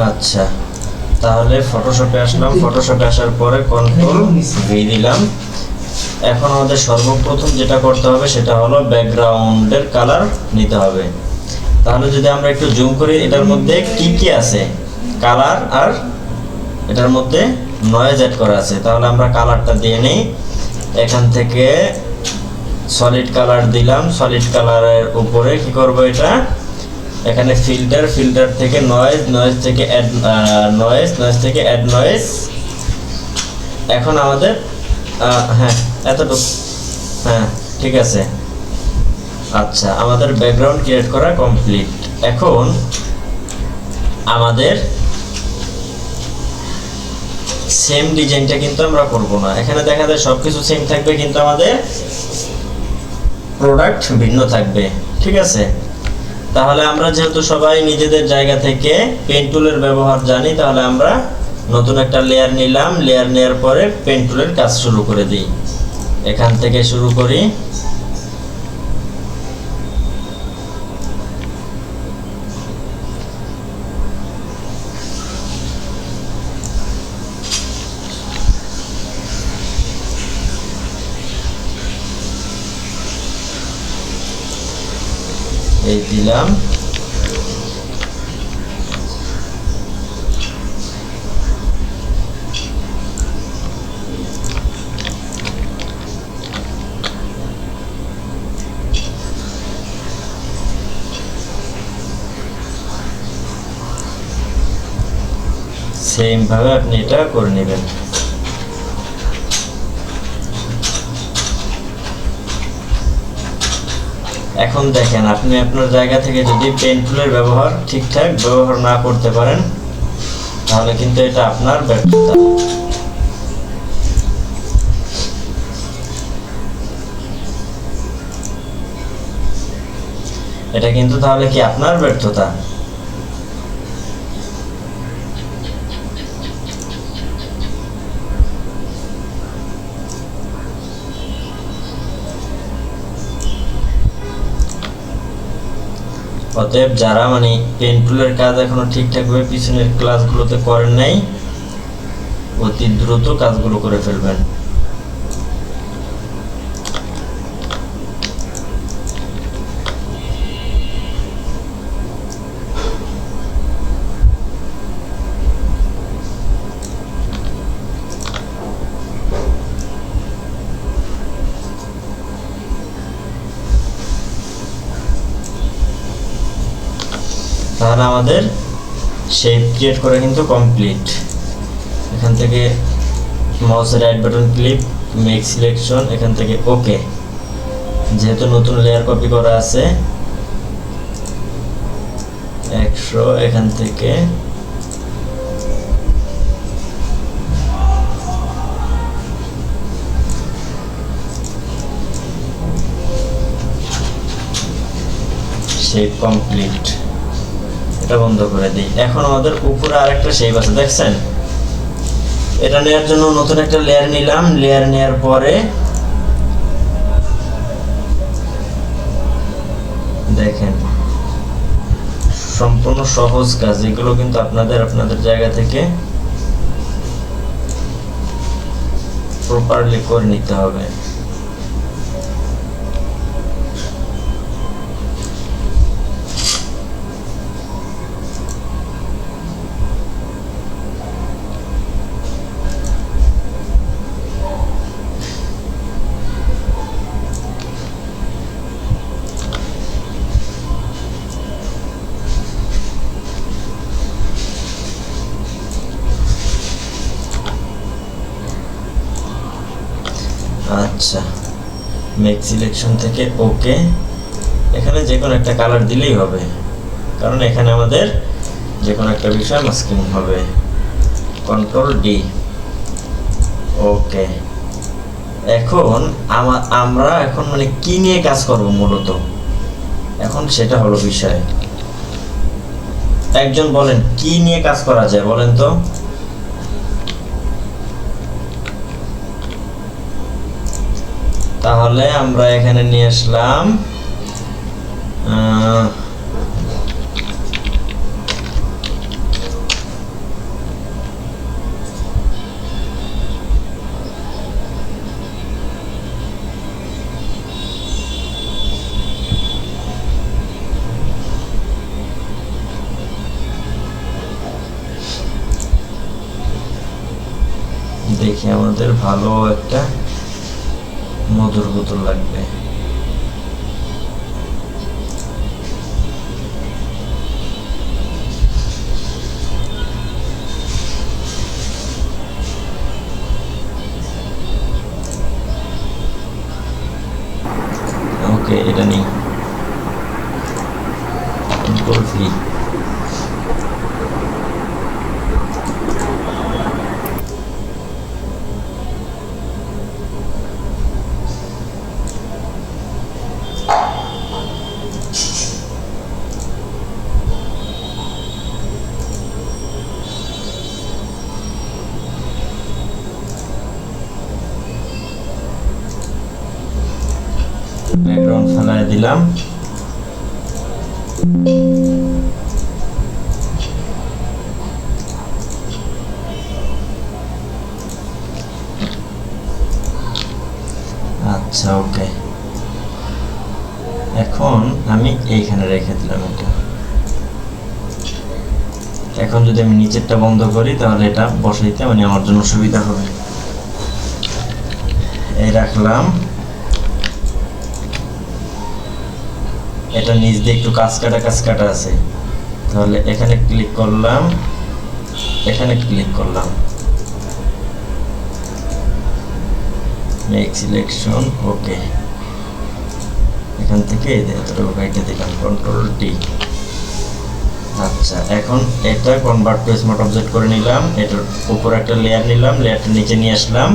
আচ্ছা, তাহলে ফটোশপে আসলাম, ফটোশপে আসার পরে কন্ট্রোল ভি দিলাম। এখন আমাদের সর্বপ্রথম যেটা করতে হবে সেটা হলো ব্যাকগ্রাউন্ডের কালার নিতে হবে। তাহলে যদি আমরা একটু জুম করি, এটার মধ্যে কি কি আছে, কালার আর এটার মধ্যে নয়েজ অ্যাড করা আছে। তাহলে আমরা কালারটা দিয়ে নিই। এখান থেকে সলিড কালার দিলাম, সলিড কালারের উপরে কি করব, এটা এখানে ফিল্টার, ফিল্টার থেকে নয়েজ, নয়েজ থেকে অ্যাড নয়েজ, নয়েজ থেকে অ্যাড নয়েজ। এখন আমাদের হ্যাঁ এতটুকু, হ্যাঁ ঠিক আছে। আচ্ছা, আমাদের ব্যাকগ্রাউন্ড ক্রিয়েট করা কমপ্লিট। এখন আমাদের সেম ডিজাইনটা কিন্তু আমরা করব না। এখানে দেখা যায় সবকিছু সেম থাকবে, কিন্তু আমাদের প্রোডাক্ট ভিন্ন থাকবে, ঠিক আছে। তাহলে আমরা যেহেতু সবাই নিজেদের জায়গা থেকে পেন টুলের ব্যবহার জানি, তাহলে আমরা নতুন একটা লেয়ার নিলাম। লেয়ার নেওয়ার পরে পেন টুলের কাজ শুরু করে দিই। এখান থেকে শুরু করি। এই দিলাম। সেম ভাবে আপনি এটা করে নেবেন। এখন দেখেন, আপনি আপনার জায়গা থেকে যদি পেন টুলের ব্যবহার ঠিকঠাক ব্যবহার না করতে পারেন, তাহলে কিন্তু এটা আপনার ব্যর্থতা। এটা কিন্তু তাহলে কি আপনার ব্যর্থতা। অতএব যারা পেন টুলের কাজ এখনো ঠিকঠাকভাবে পিছনের ক্লাসগুলোতে করেন নাই, অতি দ্রুত কাজগুলো করে ফেলবেন। তাহলে আমাদের শেপ ক্রিয়েট করা কিন্তু কমপ্লিট। এখান থেকে মাউসের right button click, make selection, এখান থেকে ওকে। যেহেতু নতুন লেয়ার কপি করা আছে 100, এখান থেকে শেপ কমপ্লিট। এটা বন্ধ করে দিই। এখন আমাদের উপরে আরেকটা শেপ আছে, দেখছেন। এটা নেওয়ার জন্য নতুন একটা লেয়ার নিলাম। লেয়ার নেওয়ার পরে দেখেন, সম্পূর্ণ সহজ কাজ। এগুলো কিন্তু আপনাদের জায়গা থেকে প্রপারলি করে নিতে হবে। আচ্ছা, মেক সিলেকশন থেকে ওকে। এখানে যে কোনো একটা কালার দিলেই হবে, কারণ এখানে আমাদের যে কোনো একটা বিষয় মাস্কিং হবে। কন্ট্রোল ডি, ওকে। এখন আমরা এখন কি নিয়ে কাজ করব মূলত, এখন সেটা হলো বিষয়। একজন বলেন কি নিয়ে কাজ করা যায়, বলেন তো। তাহলে আমরা এখানে নিয়ে আসলাম দেখি আমাদের ভালো একটা মধুর বোতল লাগবে। ওকে, এটা নেই, কন্ট্রোল ভি। ব্যাকগ্রাউন্ড ফেলাই দিলাম। আচ্ছা ওকে, এখন আমি এইখানে রেখে দিলাম এটা। এখন যদি আমি নিচেরটা বন্ধ করি তাহলে এটা বসাইতে মানে আমার জন্য সুবিধা হবে। এই রাখলাম, এটা নিচ দিয়ে একটু কাজ কাটা আছে, তাহলে এখানে ক্লিক করলাম, এখানে ক্লিক করলাম, মেক সিলেকশন, ওকে। এখান থেকে এতটুকু কেটে দিলাম, কন্ট্রোল টি। আচ্ছা, এখন এটা কনভার্ট টু স্মার্ট অবজেক্ট করে নিলাম। এটার উপর একটা লেয়ার নিলাম, লেয়ারটা নিচে নিয়ে আসলাম,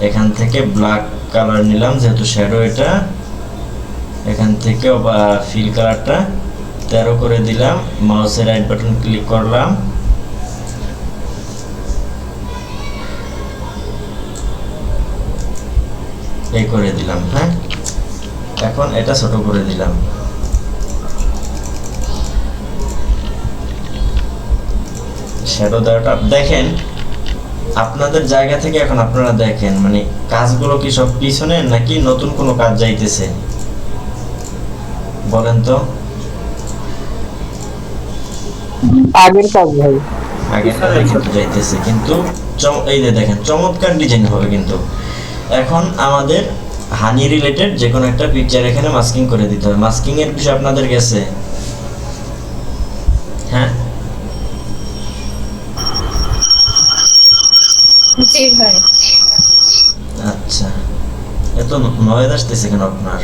এখান থেকে ব্ল্যাক কালার নিলাম যেহেতু শ্যাডো এটা, এখান থেকে ফিল কালারটা 13 করে দিলাম, মাউসের রাইট বাটন ক্লিক করলাম, এই করে দিলাম। হ্যাঁ, এখন এটা ছোট করে দিলাম। শ্যাডো দেওয়াটা দেখেন আপনাদের জায়গা থেকে, এখন আপনারা দেখেন মানে কাজগুলো কি সব পিছনে নাকি নতুন কোনো কাজ যাইতেছে বলেন তো? আগের কাজ ভাই, আগের কাজ যাইতেছে, কিন্তু এই যে দেখেন চমৎকার ডিজাইন হবে। কিন্তু এখন আমাদের হানি রিলেটেড যে কোনো একটা পিকচার এখানে মাস্কিং করে দিতে হবে। মাস্কিং এর বিষয় আপনাদের গেছে? হ্যাঁ, জি ভাই। আচ্ছা, এত নয়েজ আসতেছে কেন আপনার?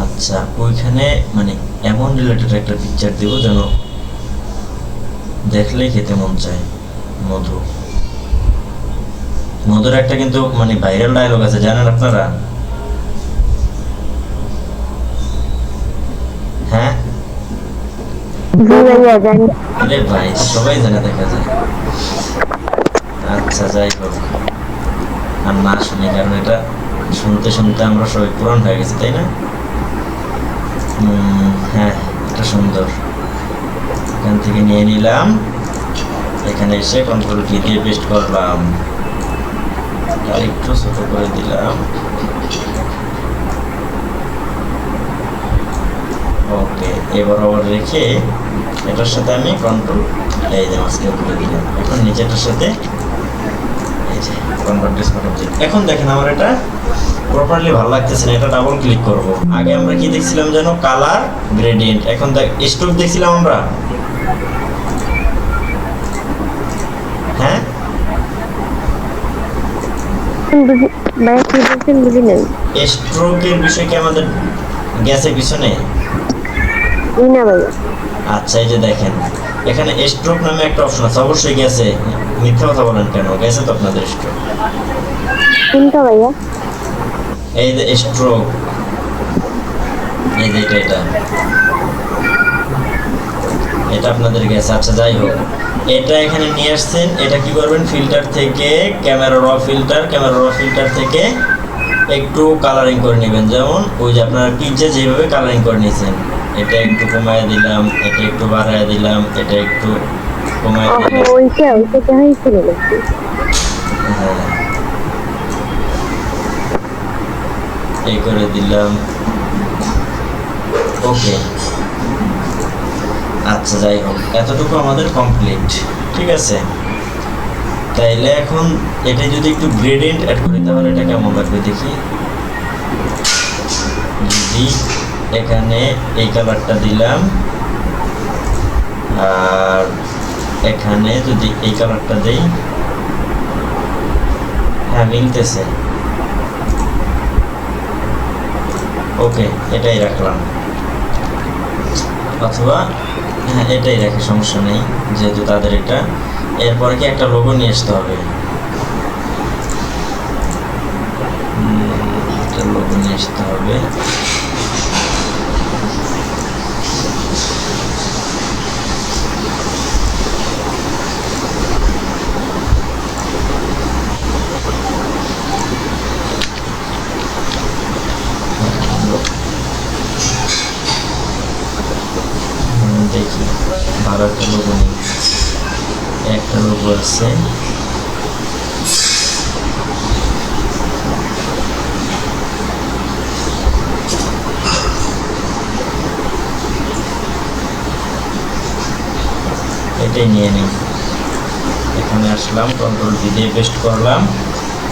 আচ্ছা, ওইখানে মানে এমন রিলেটেড একটা পিকচার দেব যেন দেখলেই খেতে মন চায়। মধু, মধুর একটা কিন্তু মানে ভাইরাল ডায়লগ আছে, জানেন আপনারা? হ্যাঁ, আরে ভাই সবাই জানে, দেখা যায়। আচ্ছা, যাই হোক, আর না শুনি, কারণ এটা শুনতে শুনতে আমরা সবাই পুরান হয়ে গেছি, তাই না? হ্যাঁ, এটা সুন্দর। এখান থেকে নিয়ে নিলাম, এখানে এসে কন্ট্রোল কি দিয়ে পেস্ট করলাম, আর একটু ছোট করে দিলাম। ওকে, এবার আবার রেখে এটার সাথে আমি কন্ট্রোল এই যে মাস্কে করে দিলাম। এখন নিচেটার সাথে এই যে কনভার্ট টু স্মার্ট অবজেক্ট। এখন দেখেন আমার এটা প্রপারলি ভালো লাগতেছে না, এটা ডাবল ক্লিক করব। আগে আমরা কি দেখছিলাম যেন? Colour gradient. এখন দেখ স্ট্রোক দেখছিলাম আমরা, হ্যাঁ স্ট্রোকের বিষয় কি আমাদের গেছে পিছনে? আচ্ছা, এই যে দেখেন এখানে স্ট্রোক নামে একটা অপশন আছে, অবশ্যই গেছে। মিথ্যা কথা বলেন কেন? গেছে তো আপনাদের স্ট্রোক। কোনটা ভাইয়া? এই যে স্ট্রোক, এই যে এটা আপনাদের গেছে। আচ্ছা, যাই হোক, এটা এখানে নিয়ে আসছেন। এটা কি করবেন? ফিল্টার থেকে ক্যামেরা র ফিল্টার থেকে একটু কালারিং করে নেবেন। যেমন ওই যে আপনারা পিজ্জা যেভাবে কালারিং করে নিয়েছেন, এটা একটু কমায় দিলাম, এটা একটু বাড়ায় দিলাম, এটা একটু কমায় দিলাম। হ্যাঁ, এই করে দিলাম। ওকে, আচ্ছা, যাই হোক, এতটুকু আমাদের কমপ্লিট। ঠিক আছে, তাইলে এখন এটা যদি একটু গ্রেডিয়েন্ট অ্যাড করি তাহলে এটা কেমন লাগবে দেখি। যদি এখানে এই কালারটা দিলাম আর এখানে যদি এই কালারটা দেই, হ্যাঁ মিলতেছে। ওকে, এটাই রাখলাম, অথবা হ্যাঁ এটাই রাখি, সমস্যা নেই যেহেতু তাদের এটা। এরপরে কি একটা লোগো নিয়ে আসতে হবে, একটা লোগো নিয়ে আসতে হবে। দেখি ভালো একটা লোগো নেই, একটা লোগো আছে। এটাই নিয়ে নিই। এখানে আসলাম, কন্ট্রোল ভি দিয়ে পেস্ট করলাম।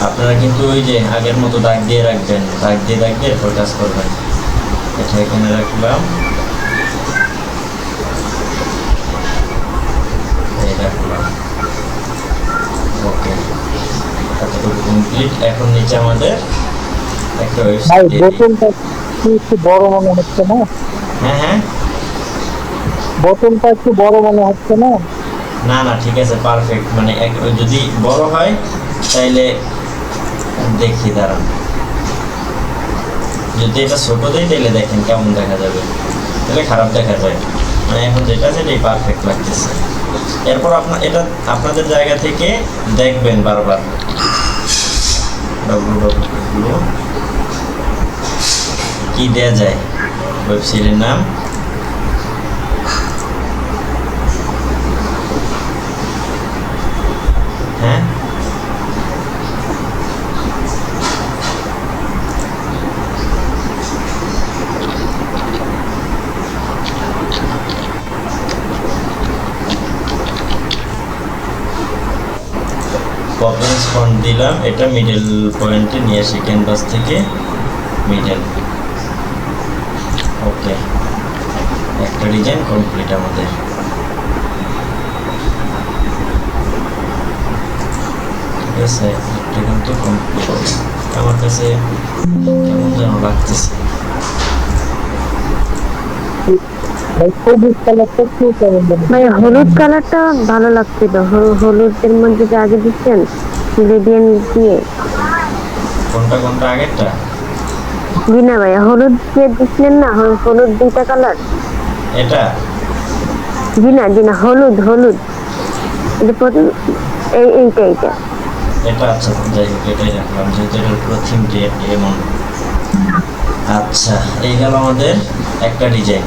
আপনারা কিন্তু ওই যে আগের মতো দাগ দিয়ে রাখবেন, দাগ দিয়ে এরপর কাজ করবেন। এটা এখানে রাখলাম, এই রাখলাম। ওকে, এতটুকু কমপ্লিট। এখন নিচে আমাদের একটা ভাই ওয়েবসাইট দিয়ে দিই। বোতলটা কি একটু বড় মনে হচ্ছে না? হ্যাঁ হ্যাঁ, বোতলটা একটু বড় মনে হচ্ছে না? না না ঠিক আছে, পারফেক্ট। মানে যদি বড় হয় তাইলে দেখি, দাঁড়ান। যদি এটা ছোট দেয় তাহলে দেখেন কেমন দেখা যাবে, তাহলে খারাপ দেখা যায়। মানে এখন যেটা আছে এটাই পারফেক্ট লাগতেছে। এরপর এটা আপনাদের জায়গা থেকে দেখবেন বারবার। www কি দেয়া যায়, ওয়েবসাইটের নাম হ্যাঁ পপেন্স ফন্ট দিলাম। এটা মিডল পয়েন্টে নিয়ে আসি, ক্যানভাস থেকে মিডল। ওকে, একটা ডিজাইন কমপ্লিট আমাদের। ঠিক আছে, এটা কিন্তু কমপ্লিট। আমার কাছে কেমন যেন লাগতেছে। ভাই সবুজ কালারটা কি কেমন মনে ভাই হলুদ কালারটা ভালো লাগছিল, হলুদের মধ্যে যে আগে দিচ্ছেন গ্রেডিয়েন্ট দিয়ে। কোনটা কোনটা আগেরটা? জি না ভাইয়া, হলুদ যে দিচ্ছিলেন না, হলুদ দুইটা কালার। এটা জি না, হলুদ হলুদ, এটা এইটা। এটা আচ্ছা, যাই হোক এটাই রাখলাম যেহেতু এটার পুরো থিমটি এমন। আচ্ছা, এই গেল আমাদের একটা ডিজাইন।